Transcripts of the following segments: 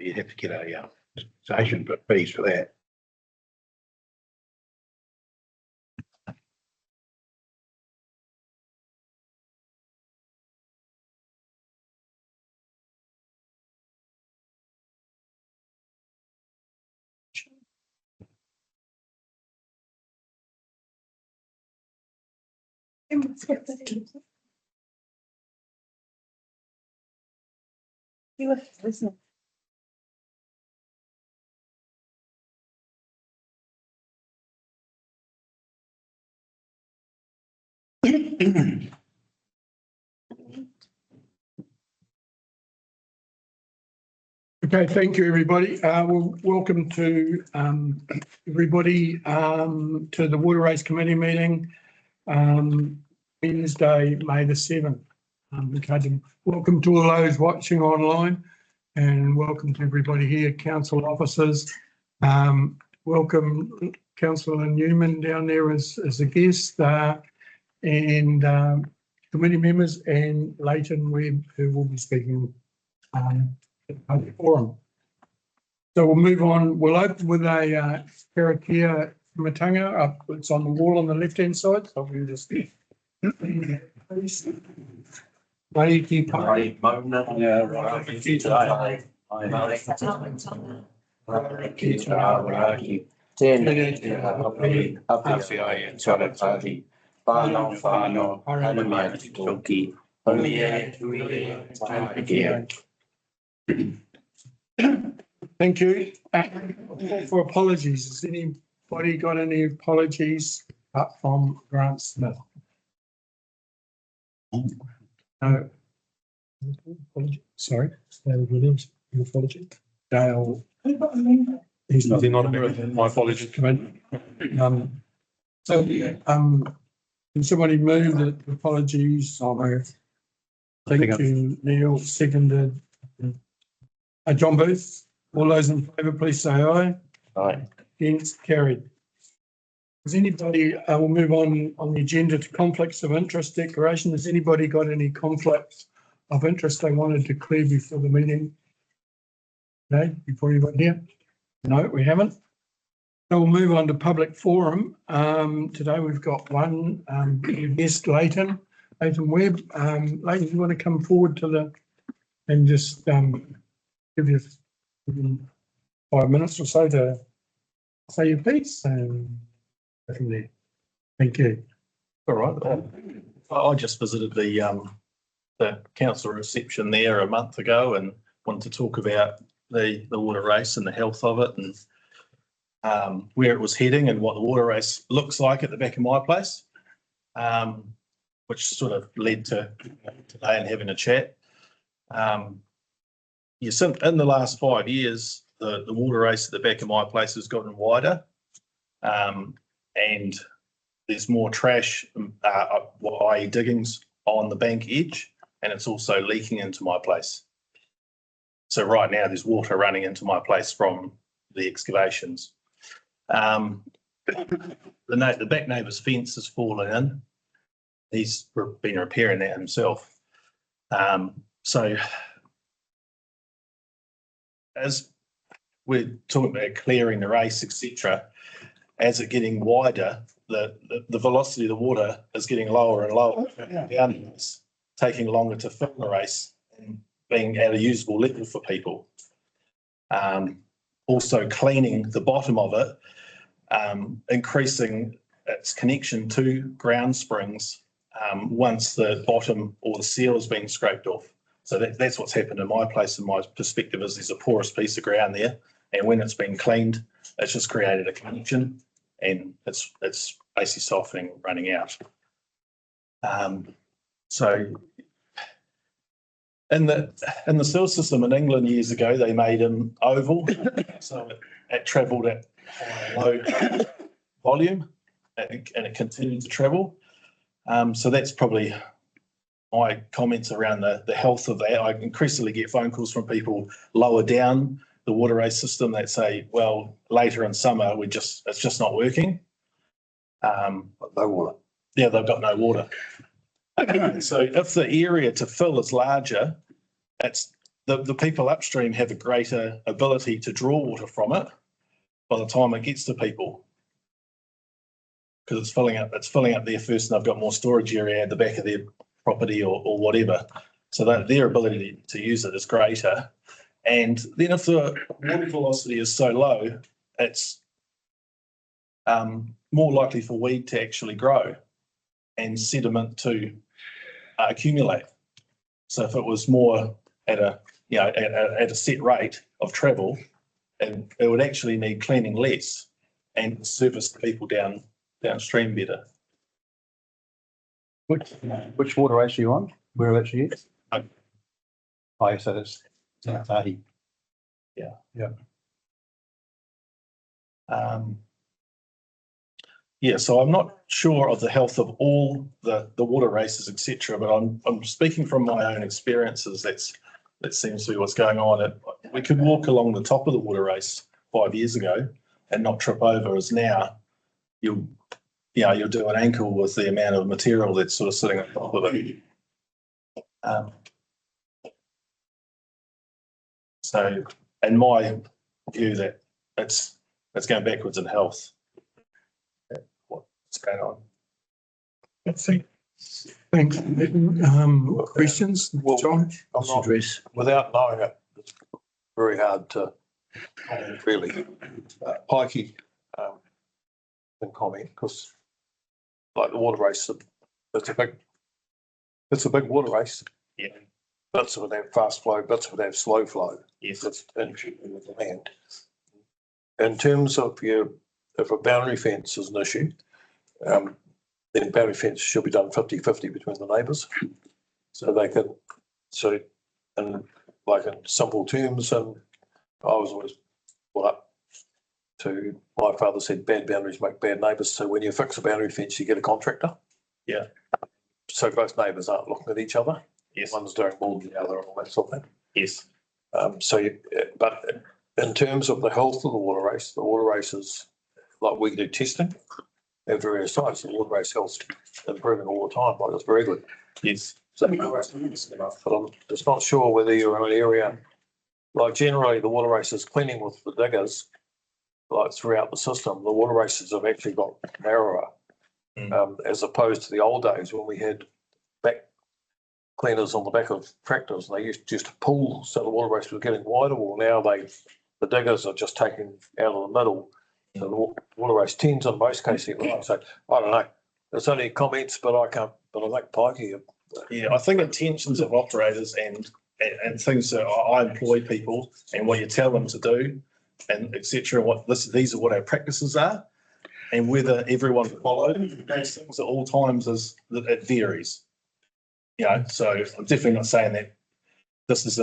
you'd have to get a station for fees for that. Okay, thank you, everybody. Well, welcome to everybody to the Water Race Committee meeting, Wednesday, May the 7th. Welcome to all those watching online, and welcome to everybody here, council officers. Welcome Councillor Newman down there as a guest, and committee members, and Leighton Webb, who will be speaking forum. So we'll move on. We'll open with a karakia matanga. It's on the wall on the left hand side. So we'll just Thank you. For apologies, has anybody got any apologies up from Grant Smith? No. Sorry, Dale Williams, your apology. Dale. He's not a member. My apologies. Can somebody move the apologies? Thank you, Neil. Seconded. John Booth. All those in favour, please say aye. Aye. Against, carried. Has anybody, we'll move on the agenda to conflicts of interest declaration. Has anybody got any conflicts of interest they want to declare before the meeting? No, before you got here? No, we haven't. So we'll move on to public forum. Today we've got one guest, Leighton Webb. Leighton, you want to come forward to the and just give you 5 minutes or so to say your piece and go from there. Thank you. All right. I just visited the council reception there a month ago and wanted to talk about the water race and the health of it, and where it was heading and what the water race looks like at the back of my place, which sort of led to today and having a chat. Yes, in the last 5 years, the water race at the back of my place has gotten wider, and there's more trash, i.e. diggings on the bank edge, and it's also leaking into my place. So right now there's water running into my place from the excavations. The back neighbour's fence has fallen in. He's been repairing that himself. So as we're talking about clearing the race, etc., as it's getting wider, the velocity of the water is getting lower and lower down, taking longer to fill the race and being at a usable level for people. Also cleaning the bottom of it, increasing its connection to ground springs once the bottom or the seal has been scraped off. So that's what's happened in my place. In my perspective, is there's a porous piece of ground there, and when it's been cleaned, it's just created a connection, and it's basically softening, running out. So in the sewer system in England years ago, they made them oval, so it travelled at a low volume, and it continued to travel. So that's probably my comments around the health of that. I increasingly get phone calls from people lower down the water race system that say, well, later in summer, it's just not working. No water. Yeah, they've got no water. So if the area to fill is larger, it's the people upstream have a greater ability to draw water from it by the time it gets to people. Because it's filling up there first, and they've got more storage area at the back of their property or whatever. So that their ability to use it is greater. And then if the water velocity is so low, it's more likely for weed to actually grow and sediment to accumulate. So if it was more at a set rate of travel, and it would actually need cleaning less and service the people downstream better. Which water race are you on? Whereabouts are you? Oh, yes, that is Tahi. So I'm not sure of the health of all the water races, etc. But I'm speaking from my own experiences. That seems to be what's going on. We could walk along the top of the water race 5 years ago and not trip over, as now you'll do an ankle with the amount of material that's sort of sitting on top of it. So, in my view, that it's going backwards in health. What's going on? That's it. Thanks. Questions, Well, John? I'm not, without knowing it, it's very hard to comment really. Pikey can comment, because like the water race, it's a big water race. Yeah. Bits of it have fast flow, bits of it have slow flow. Yes. That's interesting with the land. In terms of if a boundary fence is an issue, then boundary fence should be done 50-50 between the neighbours. So they can, in simple terms, and I was always brought up to, my father said, bad boundaries make bad neighbours. So when you fix a boundary fence, you get a contractor. Yeah. So both neighbours aren't looking at each other. Yes. One's doing more than the other and all that sort of thing. Yes. But in terms of the health of the water races, like we do testing at various sites, the water race health's improving all the time. Like, it's very good. Yes. So, but I'm just not sure whether you're in an area, like generally the water races cleaning with the diggers, like throughout the system, the water races have actually got narrower, as opposed to the old days when we had back cleaners on the back of tractors, and they used to just pull, so the water race was getting wider. Well, now the diggers are just taking out of the middle. So the water race tends in most cases, right? So I don't know. There's only comments, but I think Pikey. Yeah, I think intentions of operators and things that I employ people and what you tell them to do and etc. These are what our practices are, and whether everyone follows those things at all times it varies. So I'm definitely not saying that this is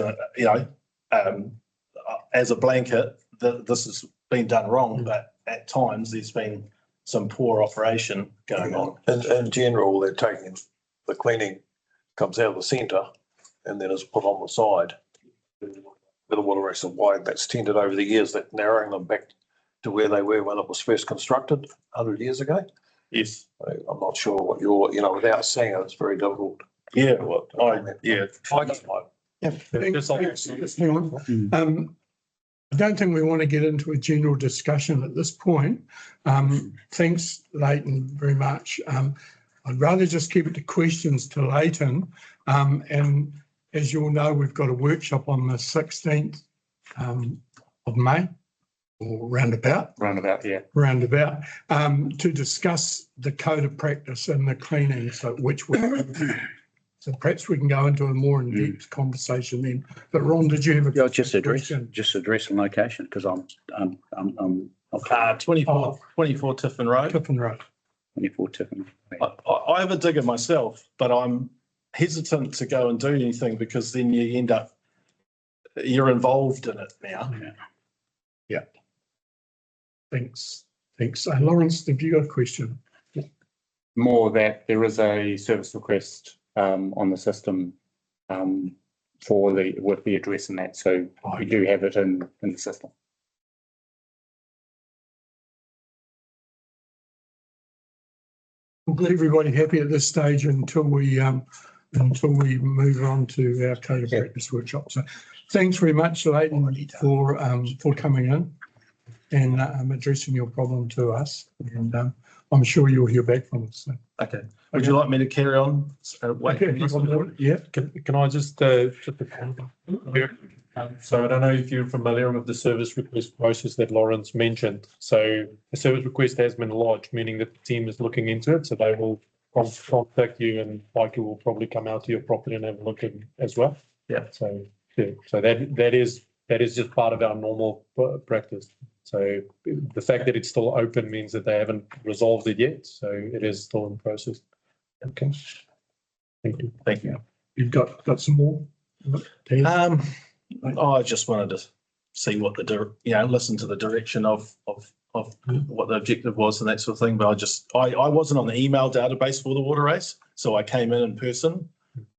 as a blanket that this has been done wrong, but at times there's been some poor operation going on. In general, they're taking the cleaning comes out of the centre and then is put on the side. The water race is wide. That's tended over the years, that narrowing them back to where they were when it was first constructed 100 years ago. Yes. I'm not sure what without seeing it, it's very difficult. Yeah. Well, Just hang on. I don't think we want to get into a general discussion at this point. Thanks, Leighton, very much. I'd rather just keep it to questions to Leighton. And as you all know, we've got a workshop on the 16th of May, or roundabout, to discuss the code of practice and the cleaning, so perhaps we can go into a more in-depth conversation then. But Ron, did you have a just address the location, because I'm 24 Tiffin Road. Tiffin Road. 24 Tiffin. I have a digger myself, but I'm hesitant to go and do anything because then you're involved in it now. Yeah. Thanks. Lawrence, have you got a question? More that there is a service request on the system with the address and that, so we do have it in the system. Everybody happy at this stage until we until we move on to our code of practice workshop. So thanks very much, Leighton, for coming in and addressing your problem to us. And I'm sure you'll hear back from us. So. Okay. Would you like me to carry on? Yeah. Can I just a comment here? So I don't know if you're familiar with the service request process that Lawrence mentioned. So the service request has been lodged, meaning that the team is looking into it. So they will contact you, and Michael will probably come out to your property and have a look as well. Yeah. So that is just part of our normal practice. So the fact that it's still open means that they haven't resolved it yet. So it is still in process. Okay. Thank you. Thank you. You've got some more? I just wanted to see what listen to the direction of what the objective was and that sort of thing. But I wasn't on the email database for the water race, so I came in person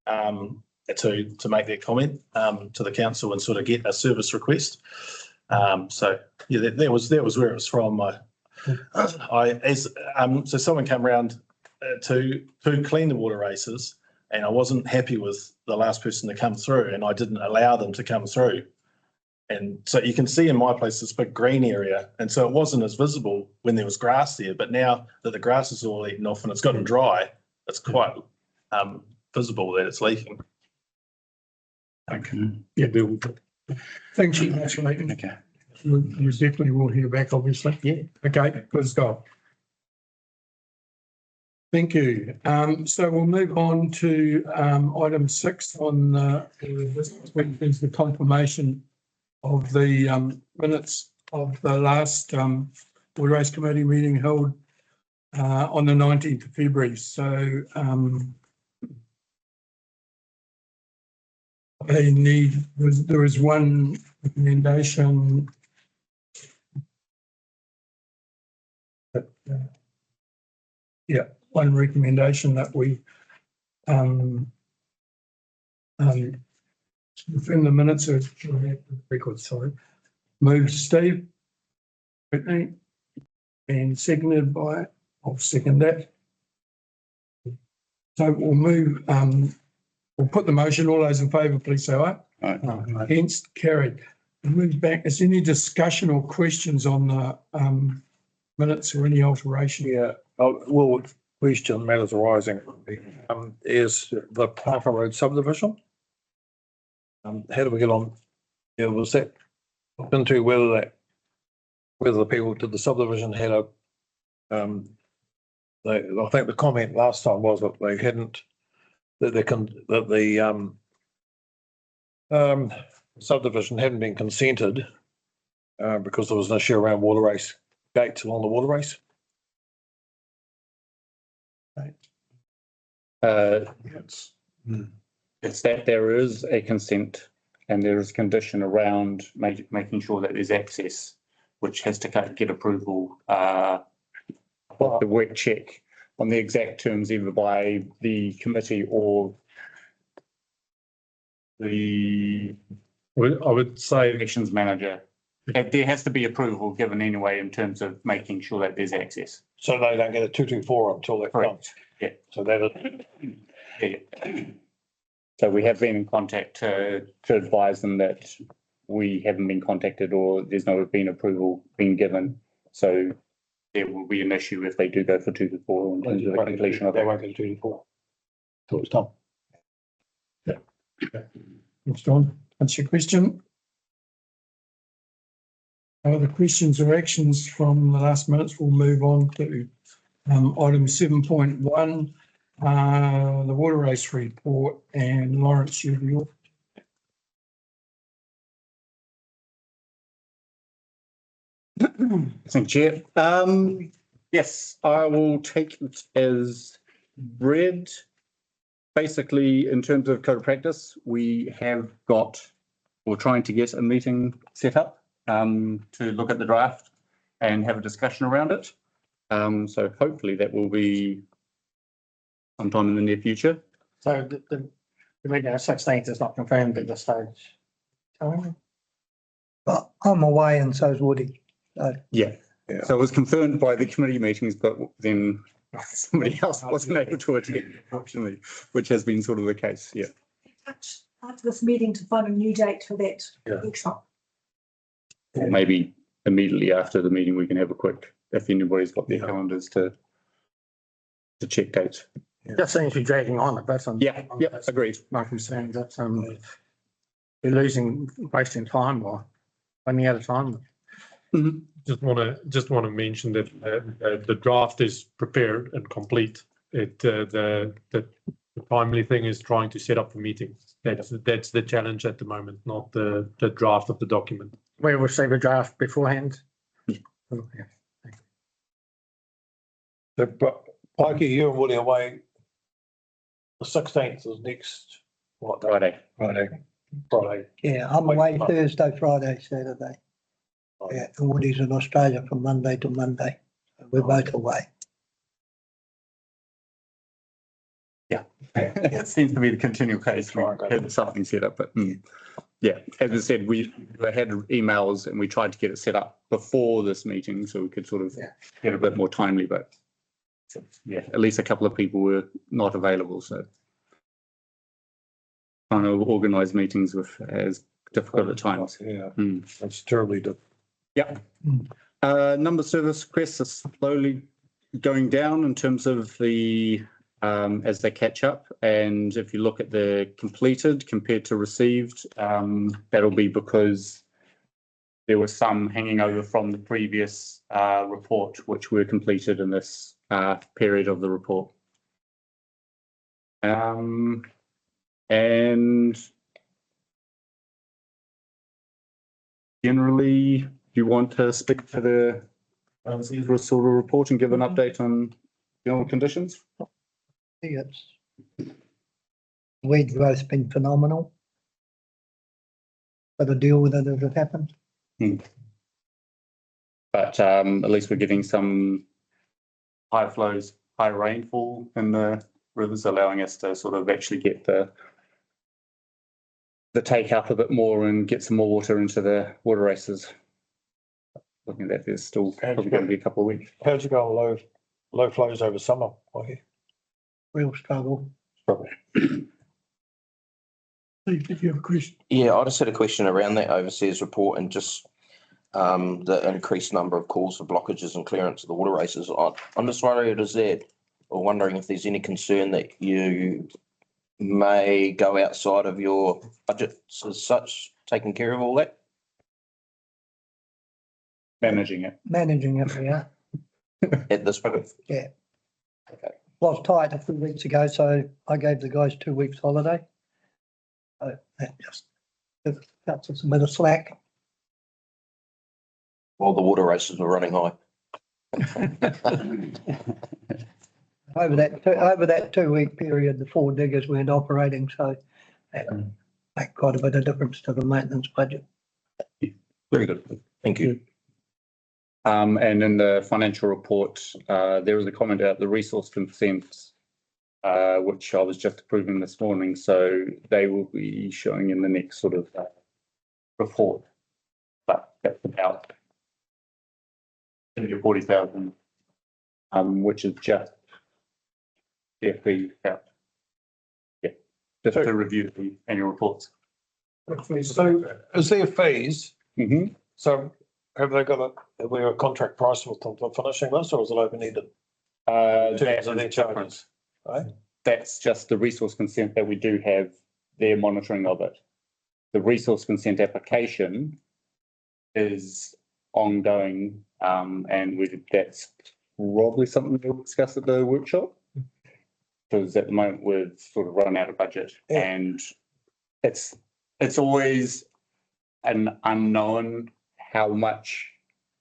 to make that comment to the council and sort of get a service request. So yeah, that was where it was from. So someone came around to clean the water races, and I wasn't happy with the last person to come through, and I didn't allow them to come through. And so you can see in my place this big green area, and so it wasn't as visible when there was grass there. But now that the grass is all eaten off and it's gotten dry, it's quite visible that it's leaking. Okay. Yeah. Thanks very much, Leighton. Okay. You definitely will hear back, obviously. Yeah. Okay, good stuff. Thank you. So we'll move on to item 6 on which is the confirmation of the minutes of the last Water Race Committee meeting held on the 19th of February. So there is one recommendation. One recommendation that we within the minutes of record, moved Steve Whitney and seconded by, I'll second that. So we'll move, we'll put the motion. All those in favour, please say aye. Aye. Against, carried. We'll move back. Is there any discussion or questions on the minutes or any alteration? Yeah, well, question matters arising is the Parker Road subdivision. How do we get on? Yeah, was that into whether the people to the subdivision had a I think the comment last time was that they hadn't, that the subdivision hadn't been consented because there was an issue around water race gates along the water race. It's that there is a consent and there is a condition around making sure that there's access, which has to get approval, the wet check on the exact terms either by the committee or the I would say elections manager. There has to be approval given anyway in terms of making sure that there's access. So they don't get a 224 until that comes. Yeah. So that is. Yeah. So we have been in contact to advise them that we haven't been contacted or there's no been approval being given. So there will be an issue if they do go for 224 in terms of the completion of They it. won't get a 224 till it's done. Thanks, John. That's your question. Other questions or actions from the last minutes? We'll move on to item 7.1, the water race report, and Lawrence, you. Thank you, Chair. Yes, I will take it as read. Basically, in terms of code of practice, we're trying to get a meeting set up to look at the draft and have a discussion around it. So hopefully that will be sometime in the near future. So the meeting on 16th is not confirmed at this stage. But I'm away and so's Woody. Yeah. So it was confirmed by the committee meetings, but then somebody else wasn't able to attend, unfortunately, which has been sort of the case, yeah. After this meeting to find a new date for that Yeah. workshop. Or maybe immediately after the meeting, we can have a quick, if anybody's got their Yeah. calendars to check dates. Just seems to be dragging on a bit. Yeah, agreed. My concern that, we're wasting time or running out of time. Just want to mention that the draft is prepared and complete. The primary thing is trying to set up the meetings. That's the challenge at the moment, not the draft of the document. We'll receive a draft beforehand. Okay. So, but Pikey, you and Woody away. The 16th is next, what day? Friday. Yeah, I'm away Thursday, Friday, Saturday. Yeah, and Woody's in Australia from Monday to Monday. We're both away. It seems to be the continual case. We had something set up, but yeah, as I said, we had emails and we tried to get it set up before this meeting so we could sort of get a bit more timely, but yeah, at least a couple of people were not available, so trying to organise meetings with as difficult at times. Yeah, that's terribly difficult. Yeah. Number of service requests are slowly going down in terms of the as they catch up. And if you look at the completed compared to received, that'll be because there was some hanging over from the previous report, which were completed in this period of the report. And generally, do you want to speak to the sort of report and give an update on general conditions? I think it's weed growth's been phenomenal. Got to deal with it as it happens. But at least we're getting some high flows, high rainfall in the rivers, allowing us to sort of actually get the take up a bit more and get some more water into the water races. Looking at that, there's still probably going to be a couple of weeks. How'd you go on low flows over summer, Pikey? Real struggle. Steve, did you have a question? Yeah, I just had a question around that overseas report and just the increased number of calls for blockages and clearance of the water races. I'm just worried wondering if there's any concern that you may go outside of your budgets as such, taking care of all that? Managing it. Managing it, yeah. At this point? Yeah. Okay. Was tight a few weeks ago, so I gave the guys 2 weeks holiday. So that just cuts us a bit of slack. While the water races were running high. Over that 2 week period, the 4 diggers weren't operating, so that made quite a bit of difference to the maintenance budget. Very good. Thank you. And in the financial report, there was a comment about the resource consents, which I was just approving this morning. So they will be showing in the next sort of report. But that's about 30 or 40,000, which is just CFP out. Yeah, just to review the annual reports. So is there fees? Mm-hmm. So have we got a contract price with them for finishing this, or is it open-ended? Terms of their charges, right? That's just the resource consent that we do have, their monitoring of it. The resource consent application is ongoing, and that's probably something we'll discuss at the workshop. Because at the moment we've sort of run out of budget, and it's always an unknown how much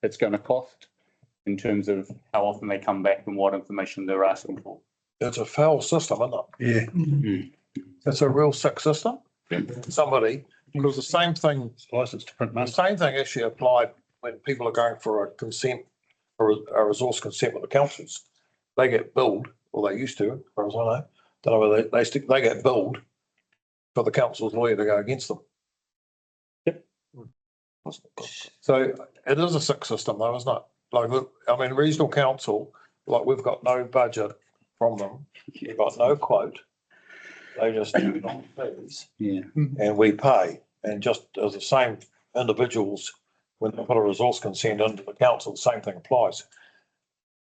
it's going to cost in terms of how often they come back and what information they're asking for. It's a foul system, isn't it? Yeah. It's a real sick system. Somebody, because the same thing, License to print the money. same thing actually applied when people are going for a consent or a resource consent with the councils. They get billed, or they used to, as far as I know. Don't know whether they get billed for the council's lawyer to go against them. So it is a sick system though, isn't it? Like, I mean, regional council, like we've got no budget from them, we've got no quote. They just do it on fees Yeah. and we pay. And just as the same individuals, when they put a resource consent into the council, the same thing applies.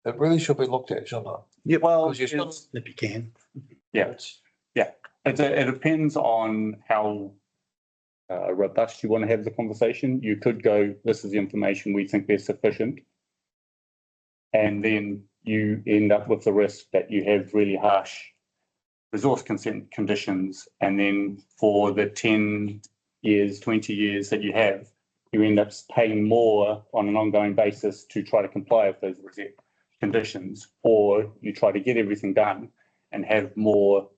It really should be looked at, shouldn't it? Yeah, well, Because you still, If you can. yeah, it depends on how robust you want to have the conversation. You could go, this is the information we think is sufficient. And then you end up with the risk that you have really harsh resource consent conditions. And then for the 10 years, 20 years that you have, you end up paying more on an ongoing basis to try to comply with those conditions, or you try to get everything done and have more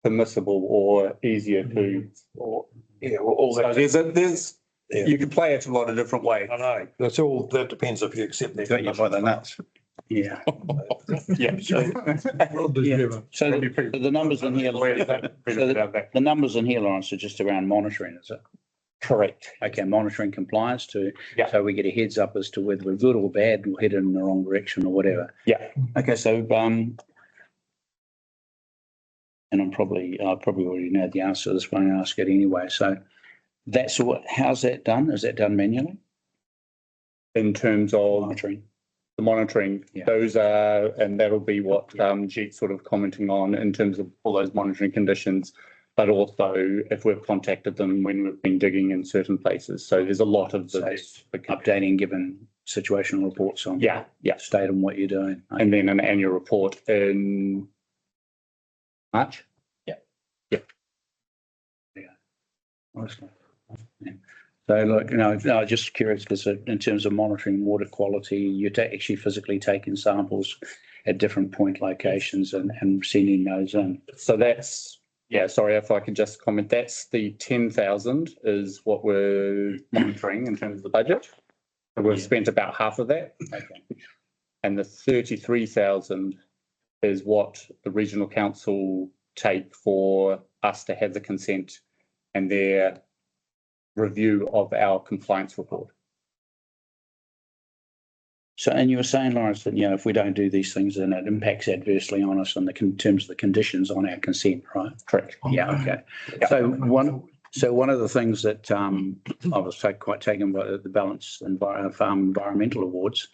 permissible or easier to, or yeah, well, all so that. there's Yeah. you can play it a lot of different ways. I know, that's all, that depends if you accept that. Got you by the nuts. Yeah. Yeah. Yeah. So the numbers in here, the numbers in here, Lawrence, are just around monitoring, is it? Correct. Okay, monitoring compliance to, Yeah. so we get a heads up as to whether we're good or bad, or headed in the wrong direction or whatever. Yeah. Okay, so, and I probably already know the answer to this, but I'm going to ask it anyway. So that's what, how's that done? Is that done manually? In terms of Monitoring? the monitoring, Yeah. those are, and that'll be what Jeet's sort of commenting on in terms of all those monitoring conditions, but also if we've contacted them when we've been digging in certain places. So there's a lot of So the it's updating, given situational reports on. yeah, yeah. State on what you're doing. And then an annual report in March. Honestly. Yeah. So look, no, just curious because in terms of monitoring water quality, you're actually physically taking samples at different point locations and sending those in. So that's, yeah, sorry if I could just comment, that's the 10,000 is what we're monitoring in terms of the budget. So we've spent about half of that. Okay. And the 33,000 is what the regional council take for us to have the consent and their review of our compliance report. So, and you were saying, Lawrence, that, if we don't do these things, then it impacts adversely on us in terms of the conditions on our consent, right? Correct. Yeah, okay. Yeah. So one of the things that I was quite taken by the Balanced Farm Environmental Awards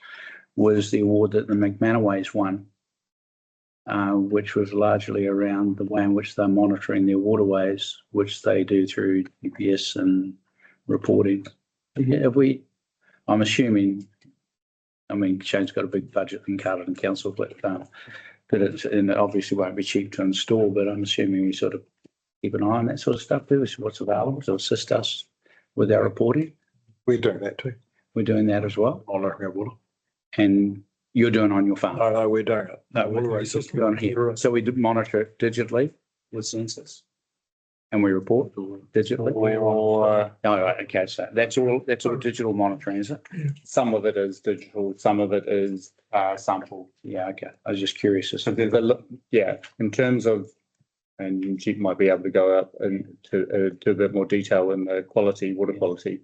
was the award that the McManaways won, which was largely around the way in which they're monitoring their waterways, which they do through GPS and reporting. I'm assuming, Shane's got a big budget in Carterton Council, but it obviously won't be cheap to install, but I'm assuming we sort of keep an eye on that sort of stuff, do what's available to assist us with our reporting. We're doing that too, We're doing that as well. monitoring our water. And you're doing on your farm. No, we're doing it. No, Waterway system. You're on here. So we monitor it digitally with sensors. And we report digitally. We're all, Oh, right, okay, so that's all digital monitoring, is it? some of it is digital, some of it is sample. Yeah, okay. I was just curious. So there's in terms of, and Jeep might be able to go up into a bit more detail in the quality, water quality,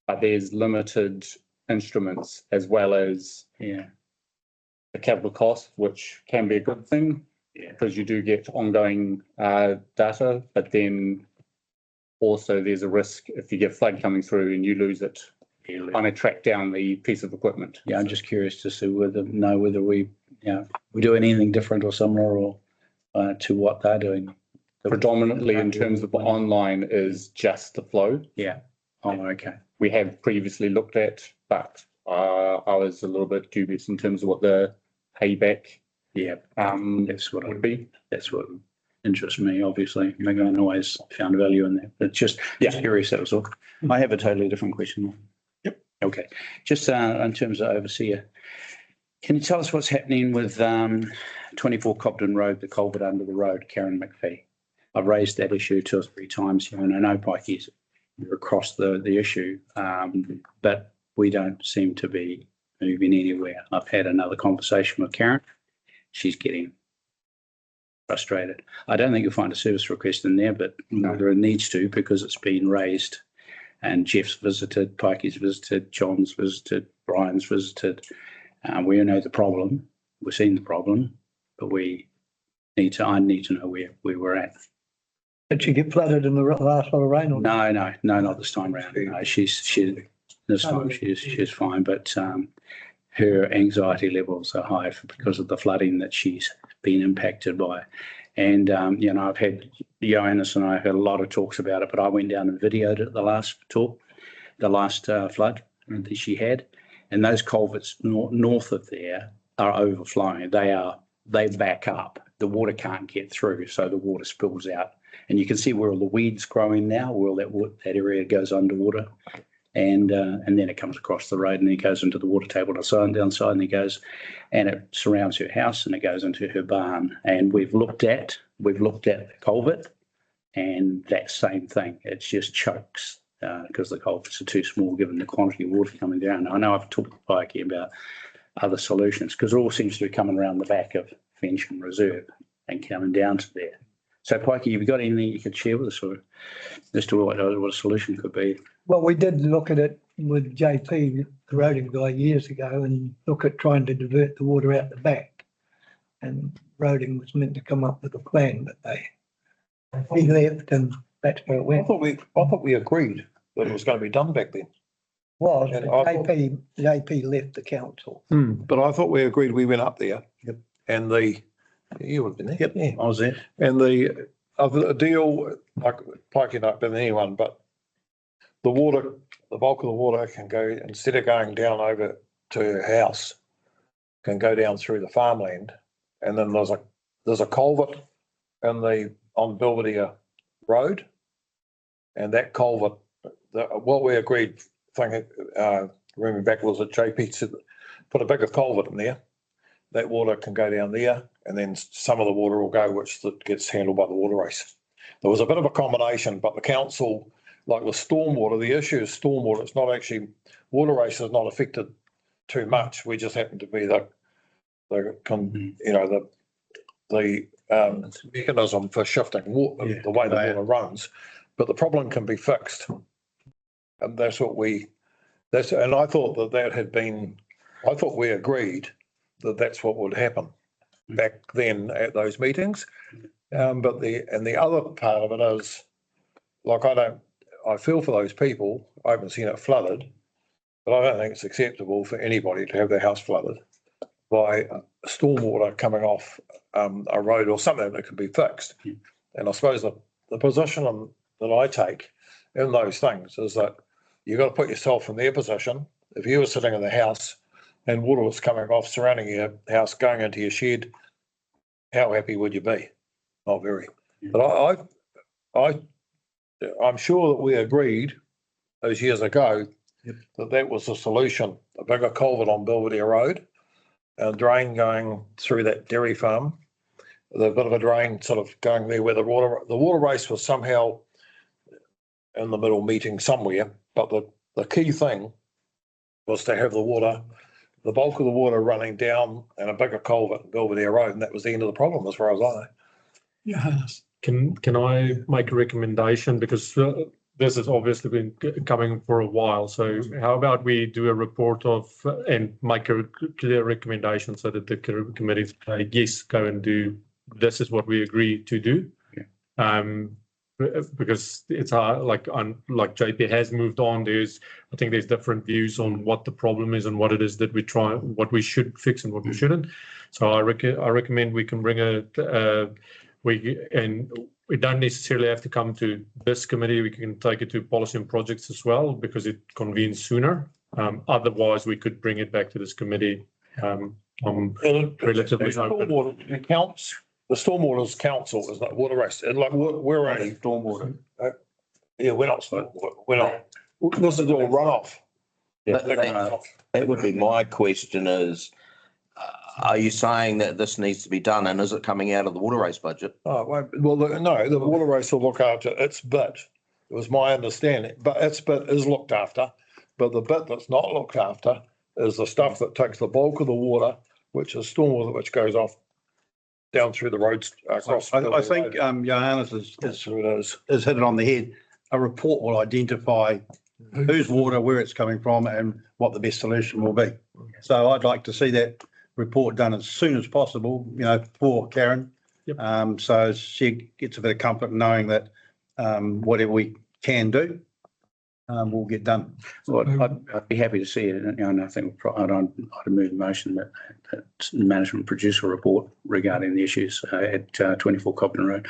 but there's limited instruments as well as Yeah, the capital cost, which can be a good thing. Yeah. Because you do get ongoing data, but then also there's a risk if you get flood coming through and you lose it, trying to track down the piece of equipment. yeah, I'm just curious to see whether we do anything different or similar or to what they're doing. Predominantly in terms of online is just the flow. Yeah. Oh, okay. We have previously looked at, but I was a little bit dubious in terms of what the payback Yeah. That's what would be. That's what interests me, obviously. Maybe I always found value in that, but just curious, that was all. I have a totally different question. Yep. Okay. Just in terms of overseer, can you tell us what's happening with 24 Cobden Road, the culvert under the road, Karen McPhee? I've raised that issue 2 or 3 times here, and I know Pikey's across the issue, but we don't seem to be moving anywhere. I've had another conversation with Karen. She's getting frustrated. I don't think you'll find a service request in there, but there needs to, because it's been raised. And Jeff's visited, Pikey's visited, John's visited, Brian's visited. We know the problem. we've seen the problem, but I need to know where we're at. Did she get flooded in the last lot of rain? Or No, not this time round. No, this time she's fine, but her anxiety levels are high because of the flooding that she's been impacted by. And, I've had, Johannes and I had a lot of talks about it, but I went down and videoed it the last flood that she had. And those culverts north of there are overflowing. They back up. The water can't get through, so the water spills out. And you can see where all the weeds growing now, where all that area goes underwater. And then it comes across the road and it goes into the water table downside and it surrounds her house and it goes into her barn. And we've looked at the culvert and that same thing. It just chokes because the culverts are too small given the quantity of water coming down. I know I've talked to Pikey about other solutions because it all seems to be coming around the back of Fensham Reserve and coming down to there. So Pikey, have you got anything you could share with us as to what a solution could be? Well, we did look at it with JP, the roading guy, years ago, and look at trying to divert the water out the back. And roading was meant to come up with a plan, but he left, and that's where it I went. thought we agreed that it was going to be done back then. Was And I thought- JP left the council. But I thought we agreed we went up there. Yep. And you would have been there. Yep. Yeah. I was there. And the deal, like Pikey not been anyone, but the bulk of the water can go, instead of going down over to her house, can go down through the farmland. And then there's a culvert on Belvedere Road. And that culvert, what we agreed, remembering back was that JP said, put a bigger culvert in there. That water can go down there and then some of the water will go, which gets handled by the water race. There was a bit of a combination, but the council, like with stormwater, the issue is stormwater. It's not actually, water race is not affected too much. We just happen to be the mechanism for shifting water, the way the water runs. But the problem can be fixed. And that's what and I thought I thought we agreed that that's what would happen back then at those meetings. But the other part of it is, like, I feel for those people. I haven't seen it flooded, but I don't think it's acceptable for anybody to have their house flooded by stormwater coming off a road or something that can be fixed. And I suppose the position that I take in those things is that you've got to put yourself in their position. If you were sitting in the house and water was coming off, surrounding your house, going into your shed, how happy would you be? Not very. But I'm sure that we agreed those years ago that was the solution. A bigger culvert on Belvedere Road, a drain going through that dairy farm, the bit of a drain sort of going there where the water race was somehow in the middle meeting somewhere. But the key thing was to have the bulk of the water running down and a bigger culvert in Belvedere Road, and that was the end of the problem as far as I know. Yeah. Can I make a recommendation? Because this has obviously been coming for a while. So how about we do a report and make a clear recommendation so that the committee say, yes, go and do, this is what we agree to do. Because it's hard, like JP has moved on. I think there's different views on what the problem is and what it is that what we should fix and what we shouldn't. So I recommend we can bring we don't necessarily have to come to this committee. We can take it to policy and projects as well because it convenes sooner. Otherwise, we could bring it back to this committee. Relatively the Stormwater's council is like water race, and like we're only stormwater. Yeah, we're not. This is all runoff. That would be my question is, are you saying that this needs to be done and is it coming out of the water race budget? Oh, well, no, the water race will look after its bit. It was my understanding, but its bit is looked after. But the bit that's not looked after is the stuff that takes the bulk of the water, which is stormwater, which goes off down through the roads across. I think Johannes has hit it on the head. A report will identify whose water, where it's coming from and what the best solution will be. So I'd like to see that report done as soon as possible, you know, for Karen. Yep. So she gets a bit of comfort knowing that whatever we can do, will get done. Well, I'd be happy to see it, you know, and I think I'd move the motion that management produce a report regarding the issues at 24 Cobden Road.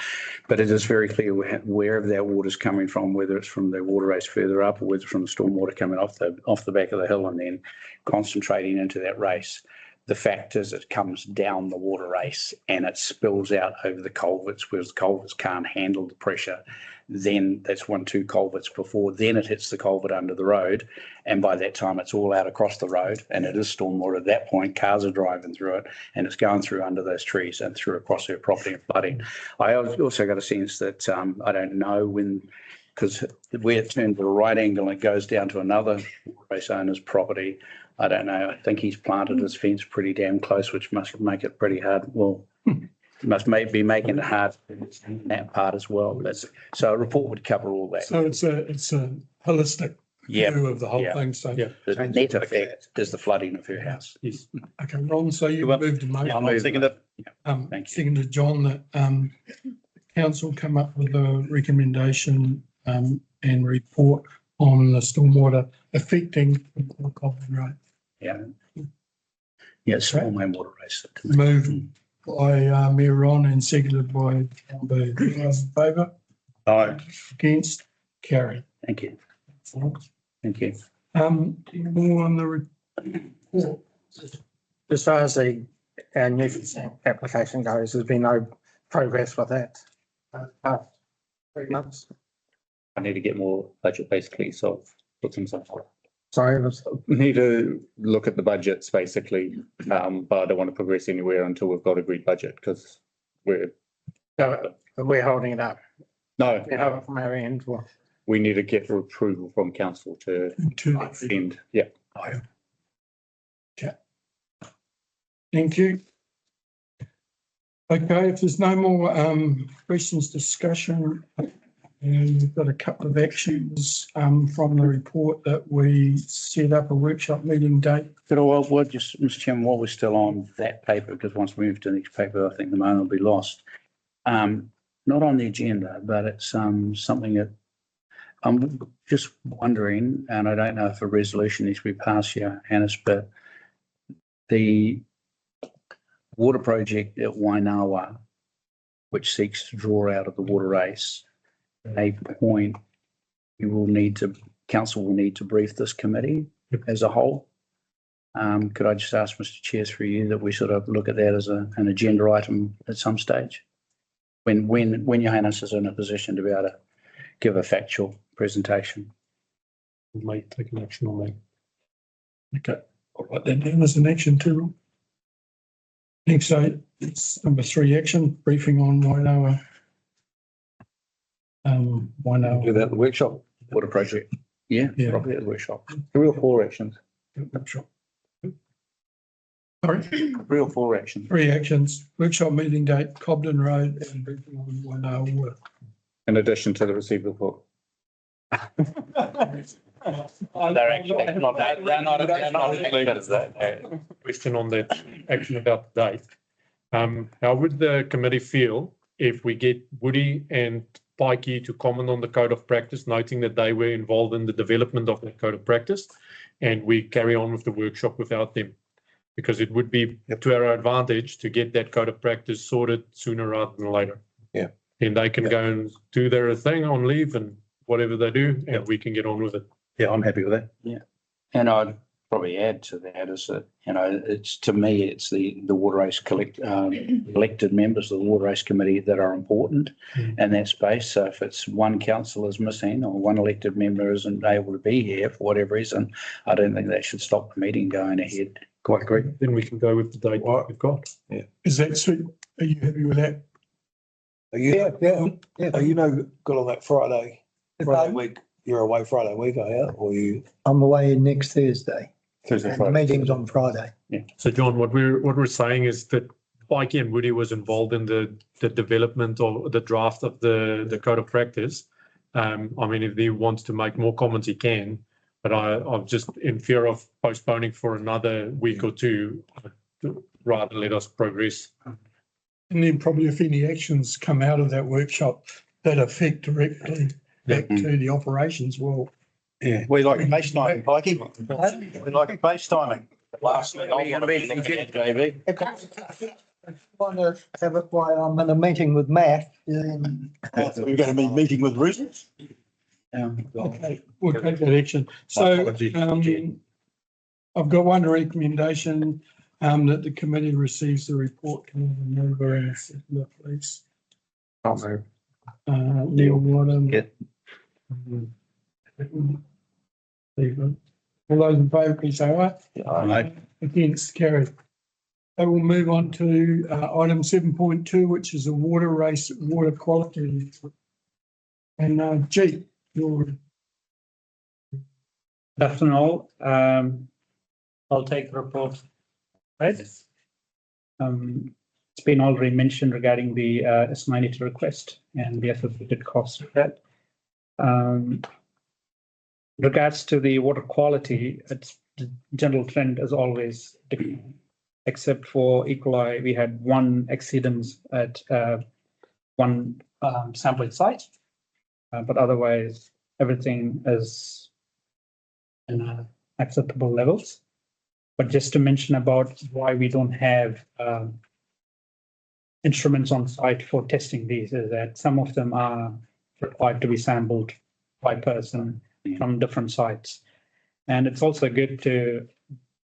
But it is very clear wherever that water's coming from, whether it's from the water race further up or whether it's from the stormwater coming off the back of the hill and then concentrating into that race. The fact is it comes down the water race and it spills out over the culverts, whereas the culverts can't handle the pressure. Then that's 2 culverts before, then it hits the culvert under the road. And by that time, it's all out across the road and it is stormwater. At that point, cars are driving through it and it's going through under those trees and through across her property and flooding. I also got a sense that I don't know when, because where it turns at a right angle and it goes down to another race owner's property. I don't know. I think he's planted his fence pretty damn close, which must make it pretty hard. Well, must be making it hard in that part as well. But so a report would cover all that. So it's a holistic view of the whole thing. So, The net effect is the flooding of her house. Yes. okay, Ron, so you moved to motion. I'll second it. Thank you. Seconded John, that council come up with a recommendation and report on the stormwater affecting Cobden Road. Yeah. Yeah, small main water race. Moved by Mayor Ron and seconded by John B. All those in favour? Aye. Against? Carry. Thank you. Thank you. More on the report. As far as our new application goes, there's been no progress with that. 3 months. I need to get more budget basically, so put things on. Sorry, Need to look at the budgets basically, but I don't want to progress anywhere until we've got agreed budget because we're holding it up. no, From our end. Well, we need to get approval from council to extend. Yeah. Okay. Thank you. Okay, if there's no more questions, discussion, and we've got a couple of actions from the report that we set up a workshop meeting date. But well, just, Mr. Chairman, while we're still on that paper, because once we move to the next paper, I think the moment will be lost. Not on the agenda, but it's something that I'm just wondering, and I don't know if a resolution needs to be passed here, Hannes, but the water project at Wainawa, which seeks to draw out of the water race, at a point council will need to brief this committee as a whole. Could I just ask, Mr. Chair, through you, that we sort of look at that as an agenda item at some stage? When Johannes is in a position to be able to give a factual presentation. We might take an action on that. Okay, I'll write that down as an action too. Next, so it's number 3 action, briefing on Wainawa. Wainawa. Do that at the workshop. Water project. Yeah, Yeah. probably at the workshop. 3 or 4 actions. Workshop. Sorry, 3 or 4 actions. 3 actions, workshop meeting date, Cobden Road and briefing on Wainawa water. In addition to the received report. They're actually not. They're not. Question on that action about the date. How would the committee feel if we get Woody and Pikey to comment on the code of practice, noting that they were involved in the development of the code of practice, and we carry on with the workshop without them? Because it would be to our advantage to get that code of practice sorted sooner rather than later. Yeah. And they can go and do their thing on leave and whatever they do, and we can get on with it. Yeah, I'm happy with that. Yeah, and I'd probably add to that is that, you know, it's, to me, it's the water race elected members of the water race committee that are important in that space. So if it's one councillor is missing or one elected member isn't able to be here for whatever reason, I don't think that should stop the meeting going ahead. Quite agree. Then we can go with the date that we've got. Is that suit? Are you happy with that? Yeah. You know, good on that Friday week. You're away Friday week, are you? Or you? I'm away next Thursday. Thursday, And the Friday. meeting's on Friday. So John, what we're saying is that Pikey and Woody was involved in the development or the draft of the code of practice. I mean, if he wants to make more comments, he can, but I'm just in fear of postponing for another week or two. rather let us progress. And then probably if any actions come out of that workshop that affect directly back to the operations, well, Yeah, we like FaceTiming, Pikey. We like FaceTiming. Lastly, I'm going to be looking at JB. Want to have it while I'm in a meeting with Matt, then We're going to be meeting with Bruce. okay, we'll take that action. So, I've got one recommendation, that the committee receives the report. Can I have a mover and a seconder, please? I'll move. Neil Wadham. Yeah. Stephen. All those in favour, please say aye. Aye. Against, carried. So we'll move on to item 7.2, which is a water race, water quality. And G, your Good afternoon all. I'll take the report. Right. It's been already mentioned regarding the S92 request and the associated costs of that. Regards to the water quality, it's the general trend as always declining, except for equali, we had one exceedance at one sampling site, but otherwise everything is in acceptable levels. But just to mention about why we don't have instruments on site for testing these is that some of them are required to be sampled by person from different sites. And it's also good to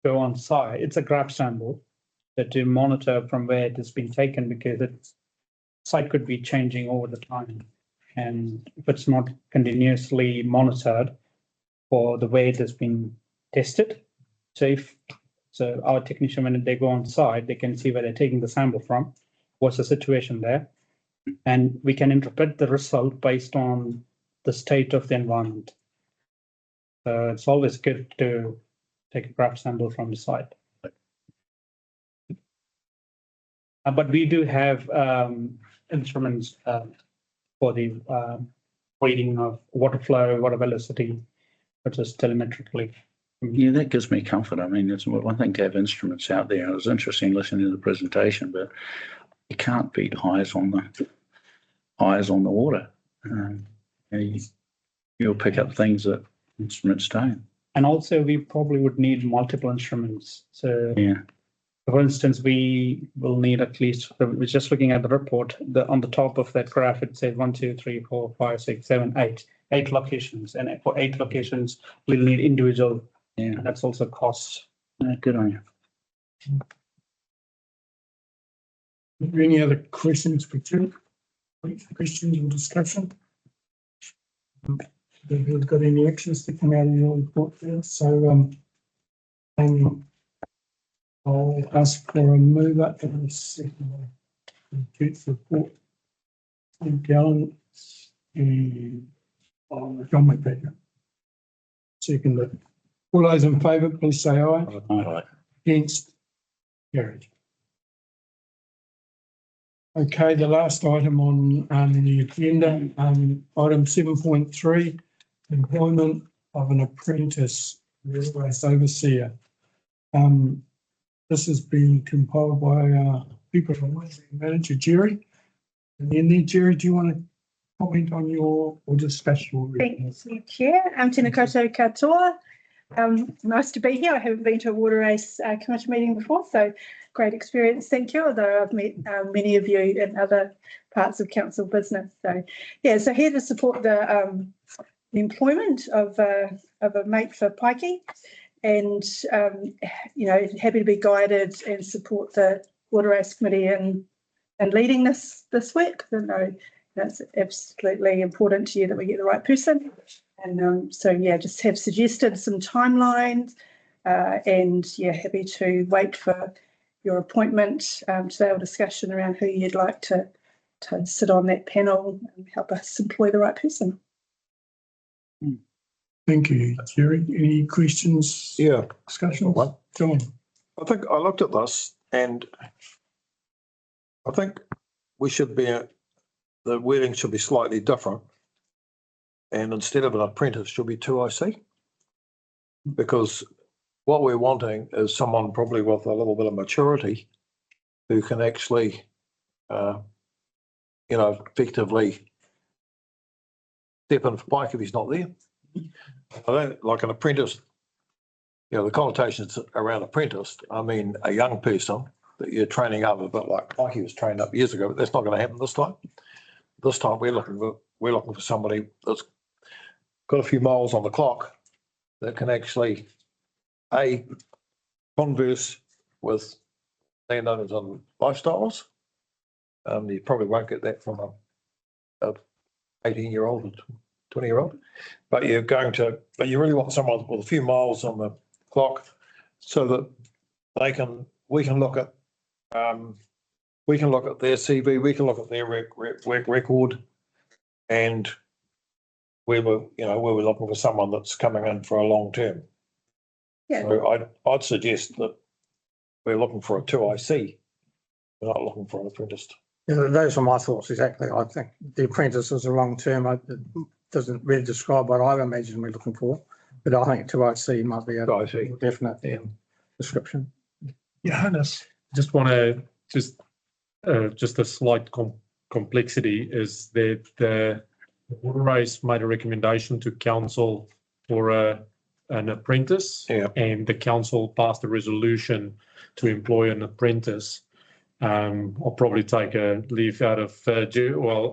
go on site. It's a graph sample that to monitor from where it has been taken, because its site could be changing over the time. And if it's not continuously monitored for the way it has been tested, so our technician, when they go on site, they can see where they're taking the sample from, what's the situation there, and we can interpret the result based on the state of the environment. So it's always good to take a graph sample from the site. But we do have instruments for the reading of water flow, water velocity, which is telemetrically. Yeah, that gives me comfort. I mean, it's one thing to have instruments out there. It was interesting listening to the presentation, but you can't beat eyes on the water. You'll pick up things that instruments don't. And also, we probably would need multiple instruments. So, yeah. For instance, we will need at least. We're just looking at the report. On the top of that graph, it says 1, 2, 3, 4, 5, 6, 7, 8. 8 locations, and for 8 locations, we'll need individual. Yeah, that's also cost. Good on you. Any other questions for Tim? Questions or discussion? If you've got any extras to come out of your report there, so I'll ask for a mover in the second report. Gallen and John McBaker. Second. All those in favour, please say aye. Aye. Against? Carried. Okay, the last item on the agenda, item 7.3, employment of an apprentice railways overseer. This has been compiled by people from Manager Jerry. And then Jerry, do you want to comment on or discuss your report? Thanks, Chair. Tēnā koutou katoa. Nice to be here. I haven't been to a water race committee meeting before, so great experience. Thank you. Although I've met many of you in other parts of council business. So yeah, so here to support the employment of a mate for Pikey, and happy to be guided and support the water race committee in leading this work. I know that's absolutely important to you that we get the right person. And so, yeah, just have suggested some timelines and, yeah, happy to wait for your appointment to have a discussion around who you'd like to sit on that panel and help us employ the right person. Thank you, Jerry. Any questions? Yeah. Discussions? One. Go on. I think I looked at this and I think we should be, the wording should be slightly different. And instead of an apprentice, should be 2IC. Because what we're wanting is someone probably with a little bit of maturity who can actually, effectively step in for Pike if he's not there. I don't, like an apprentice, the connotations around apprentice, I mean, a young person that you're training up a bit like Mikey was trained up years ago, but that's not going to happen this time. This time we're looking for somebody that's got a few miles on the clock that can actually, converse with landowners and lifestyles. You probably won't get that from a 18-year-old or 20-year-old, but you really want someone with a few miles on the clock so that we can look at their CV, we can look at their record, and we were looking for someone that's coming in for a long term. Yeah. So I'd suggest that we're looking for a 2IC. We're not looking for an apprentice. Yeah, those are my thoughts exactly. I think the apprentice is a long term. It doesn't really describe what I imagine we're looking for, but I think 2IC might be a definite description. Johannes. Just want to just a slight complexity is that the water race made a recommendation to council for an apprentice, and the council passed a resolution to employ an apprentice. I'll probably take a leaf out of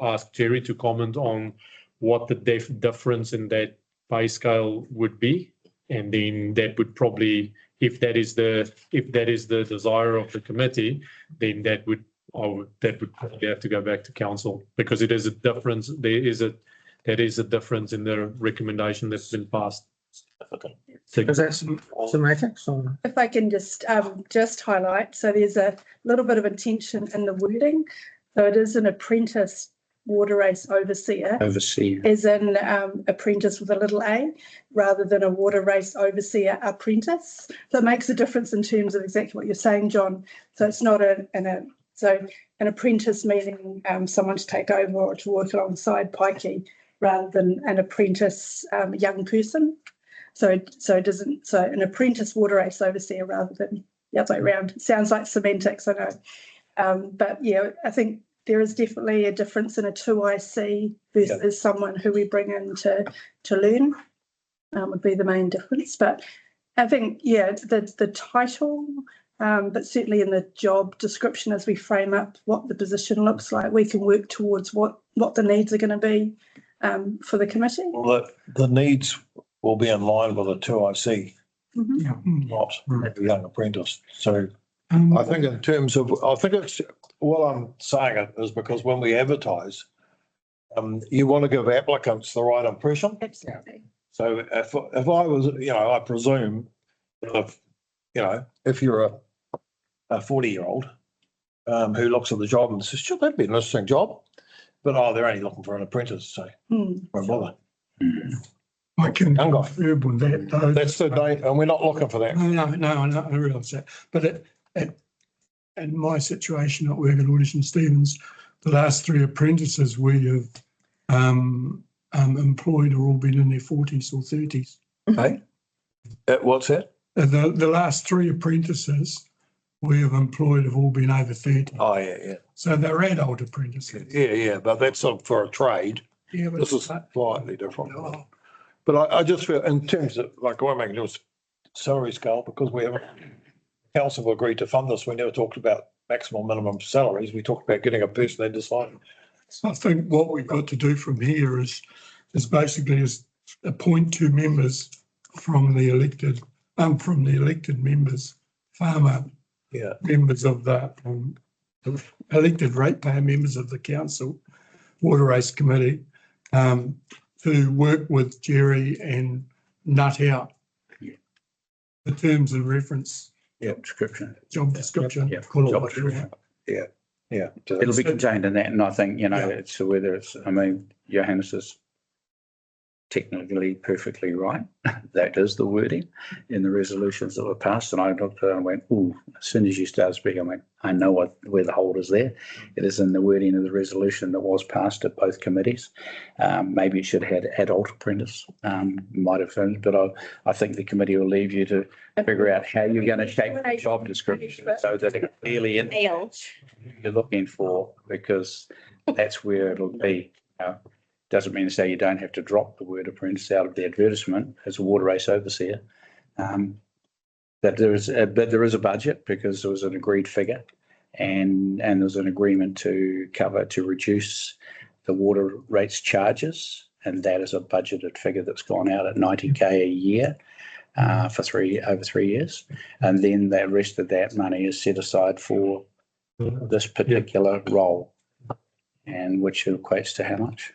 ask Jerry to comment on what the difference in that pay scale would be, and then that would probably, if that is the desire of the committee, then that would probably have to go back to council, because it is a difference. There is a difference in the recommendation that's been passed. Okay. Is that semantics? Or? If I can just highlight, so there's a little bit of intention in the wording. So it is an apprentice water race overseer. As in apprentice with a little a, rather than a water race overseer apprentice. So it makes a difference in terms of exactly what you're saying, John. So it's not so an apprentice meaning someone to take over or to work alongside Pikey, rather than an apprentice young person. So it doesn't. So an apprentice water race overseer rather than the other way around. It sounds like semantics, I know, but yeah, I think there is definitely a difference in a 2IC versus someone who we bring in to learn. Would be the main difference. But I think the title, but certainly in the job description as we frame up what the position looks like, we can work towards what the needs are going to be for the committee. Well, the needs will be in line with a 2IC, not a young apprentice. So I think in terms of, it's what I'm saying it is because when we advertise, you want to give applicants the right impression. Absolutely. So if I was, I presume that if you're a 40-year-old who looks at the job and says, sure, that'd be an interesting job, but they're only looking for an apprentice, so don't bother. I can confirm with that though. That's the day, and we're not looking for that. No, I realise that. But in my situation at work at Audition Stevens, the last 3 apprentices we have employed are all been in their 40s or 30s. Hey? What's that? The last 3 apprentices we have employed have all been over 30. Oh, yeah. So they're adult apprentices. Yeah, but that's for a trade. Yeah, but this is slightly different. But I just feel in terms of, like, I won't make a salary scale because we haven't, council agreed to fund this. We never talked about maximum minimum salaries. We talked about getting a person they decide. I think what we've got to do from here is basically appoint 2 members from the elected members, farmer members of the elected ratepayer members of the council, water race committee, to work with Jerry and nut out the terms of reference. Description. Job description. Job description. Yeah. It'll be contained in that, and I think, it's whether it's, Johannes is technically perfectly right. That is the wording in the resolutions that were passed. And I looked at it and went, "Ooh!" As soon as you started speaking, I went, "I know where the hold is there." It is in the wording of the resolution that was passed at both committees. Maybe it should have had adult apprentice. Might have been, but I think the committee will leave you to figure out how you're going to shape the job description so that it clearly in you're looking for, because that's where it'll be. Doesn't mean to say you don't have to drop the word apprentice out of the advertisement as a water race overseer. But there is a budget because there was an agreed figure, and there's an agreement to reduce the water rates charges, and that is a budgeted figure that's gone out at 90K a year for over 3 years, and then the rest of that money is set aside for this particular role, and which equates to how much?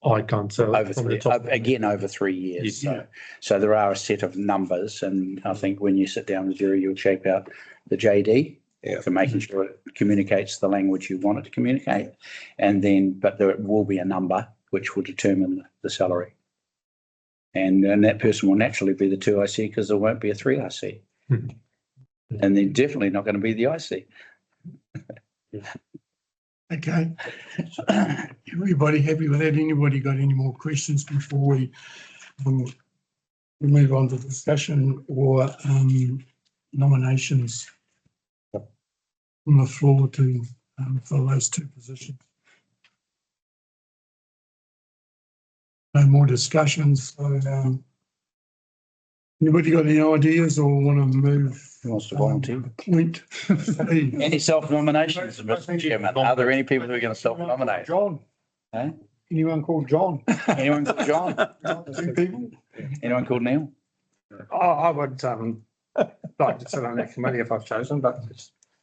I can't tell. Over 3 years. So there are a set of numbers, and I think when you sit down with Jerry, you'll shape out the JD for making sure it communicates the language you want it to communicate, and then but there will be a number which will determine the salary, and that person will naturally be the 2 IC because there won't be a 3 IC, and they're definitely not going to be the IC. Okay. Everybody happy with that? Anybody got any more questions before we move on to discussion or nominations on the floor to fill those 2 positions? No more discussions. So, anybody got any ideas or want to move? Who wants to volunteer? Point. Any self-nominations, Mr. Chairman? Are there any people who are going to self-nominate? John. Eh? Anyone called John? Anyone called John? 2 people? Anyone called Neil? Oh, I would like to sit on that committee if I've chosen, but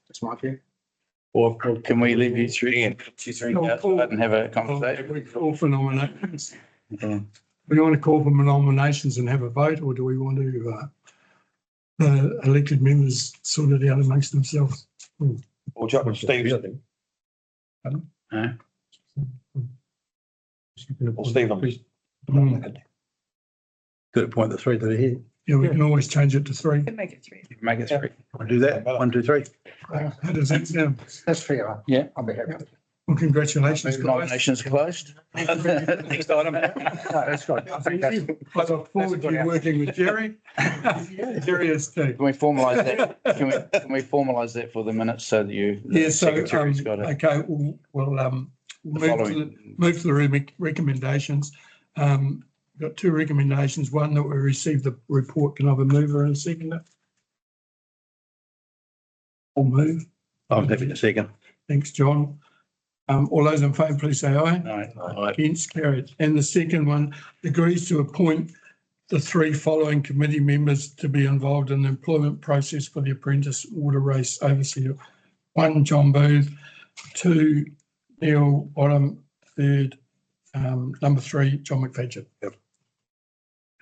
it's my view. Or can we leave you 3 and put you 3 outside and have a conversation? We call for nominations. Okay. We want to call for nominations and have a vote, or do we want to the elected members sort it out amongst themselves? Or Steve. Or Stephen. Good appoint the 3 that are here. Yeah, we can always change it to 3. Can make it 3. Make it 3. I'll do that. 1, 2, 3. How does that sound? That's fair. Yeah. I'll be happy. Well, congratulations, guys. Nominations closed. Next item. No, that's good. I think that's. I look forward to working with Jerry. Jerry is too. Can we formalise that? Can we formalise that for the minutes so that Yeah, so, secretary's got it? okay, we'll move to the recommendations. Got 2 recommendations. One, that we received the report. Can I have a mover and a seconder? Or move. I'm happy to second. Thanks, John. All those in favour, please say aye. Aye. Against, carried. And the second one, agrees to appoint the 3 following committee members to be involved in the employment process for the apprentice water race overseer. 1, John Booth. 2, Neil Bottom. 3rd, number 3, John McFadgen. Yep.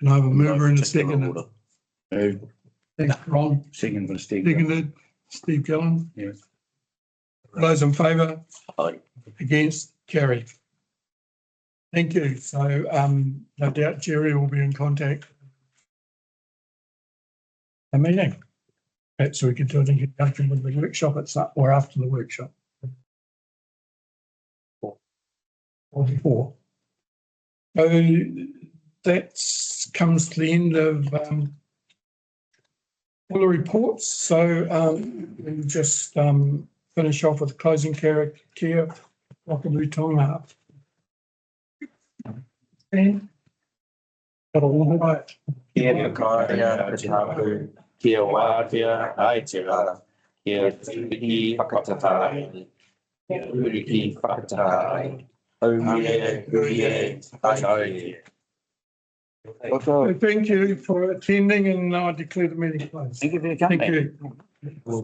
Can I have a mover and a seconder? Moved. Thanks, Ron. Second for Steve. Seconded, Steve Gillen. Yes. All those in favour? Aye. Against, carried. Thank you. So no doubt Jerry will be in contact. A meeting. Perhaps we could do it in conjunction with the workshop or after the workshop. Or before. So that comes to the end of all the reports. So we'll just finish off with closing care. Wakabu Tonga. And got all right. Kia whakaia, te hapu, kia wākia, ai te rā, kia tūhi whakataha, kia urihi whakataha, haumie, huie, ai ai. Thank you for attending, and I declare the meeting closed. Thank you for your company. Thank you.